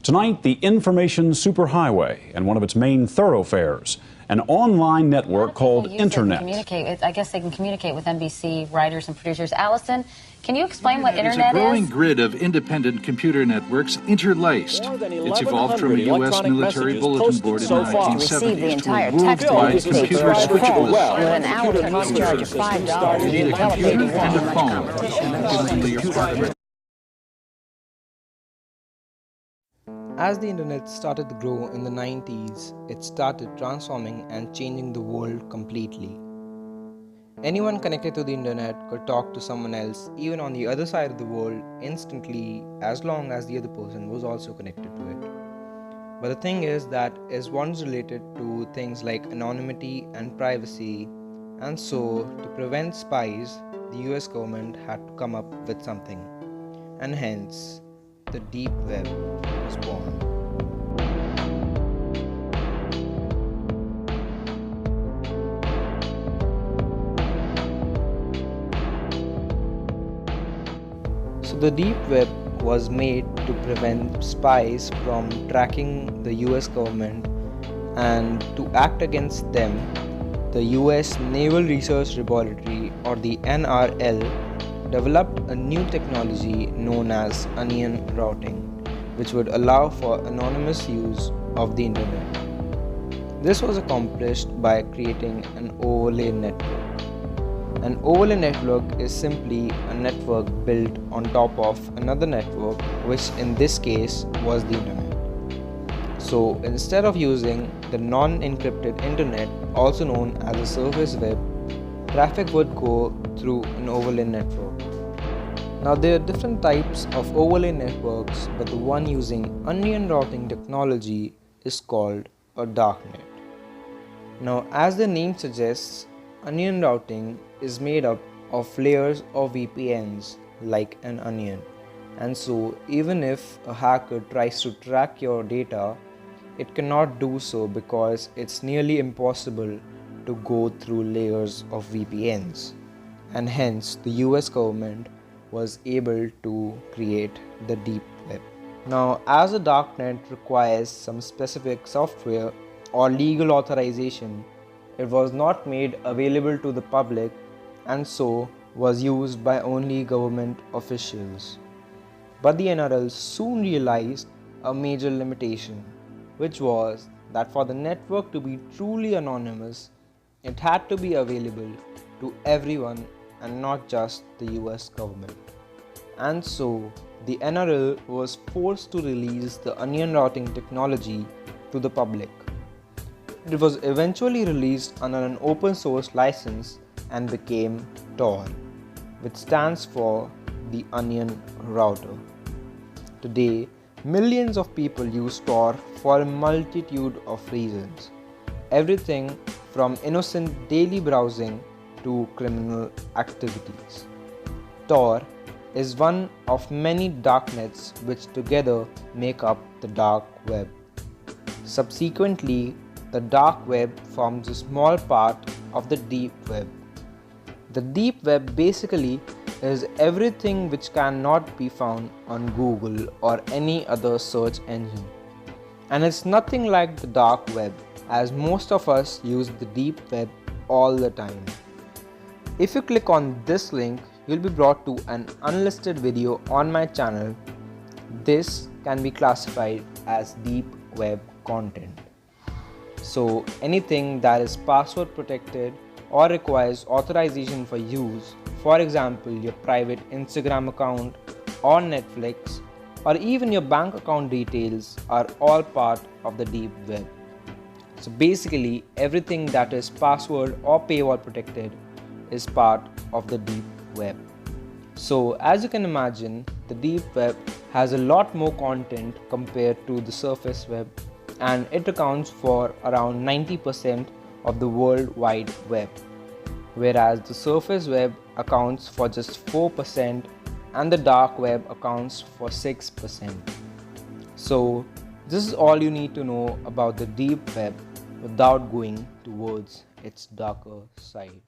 Tonight, the information superhighway and one of its main thoroughfares, an online network called Internet. I guess they can communicate with NBC writers and producers. Allison, can you explain what Internet is? It's a growing grid of independent computer networks interlaced. It's evolved from a U.S. military bulletin board in the 1970s to a worldwide computer switchable with an hourly cost charge of $5. You need a computer and a phone. Give your partner. As the internet started to grow in the 90s, it started transforming and changing the world completely. Anyone connected to the internet could talk to someone else even on the other side of the world instantly, as long as the other person was also connected to it. But the thing is that is once related to things like anonymity and privacy, and so to prevent spies, the US government had to come up with something, and hence the deep web was born. So the deep web was made to prevent spies from tracking the US government, and to act against them, the US Naval Research Laboratory, or the NRL, developed a new technology known as onion routing, which would allow for anonymous use of the internet. This was accomplished by creating an overlay network. An overlay network is simply a network built on top of another network, which in this case was the internet. So instead of using the non-encrypted internet, also known as the surface web, traffic would go through an overlay network. Now there are different types of overlay networks, but the one using onion routing technology is called a darknet. Now, as the name suggests, onion routing is made up of layers of VPNs like an onion, and so even if a hacker tries to track your data, it cannot do so because it's nearly impossible to go through layers of VPNs, and hence the US government was able to create the deep web. Now, as a darknet requires some specific software or legal authorization, it was not made available to the public, and so was used by only government officials. But the NRL soon realized a major limitation, which was that for the network to be truly anonymous, it had to be available to everyone and not just the US government. And so the NRL was forced to release the onion routing technology to the public. It was eventually released under an open source license and became Tor, which stands for the Onion Router. Today, millions of people use Tor for a multitude of reasons. Everything from innocent daily browsing to criminal activities. Tor is one of many darknets which together make up the dark web. Subsequently, the dark web forms a small part of the deep web. The deep web basically is everything which cannot be found on Google or any other search engine. And it's nothing like the dark web, as most of us use the deep web all the time. If you click on this link, you'll be brought to an unlisted video on my channel. This can be classified as deep web content. So anything that is password protected or requires authorization for use, for example your private Instagram account or Netflix, or even your bank account details, are all part of the deep web. So basically everything that is password or paywall protected is part of the deep web. So as you can imagine, the deep web has a lot more content compared to the surface web, and it accounts for around 90% of the World Wide Web, whereas the surface web accounts for just 4% and the dark web accounts for 6%. So this is all you need to know about the deep web without going towards its darker side.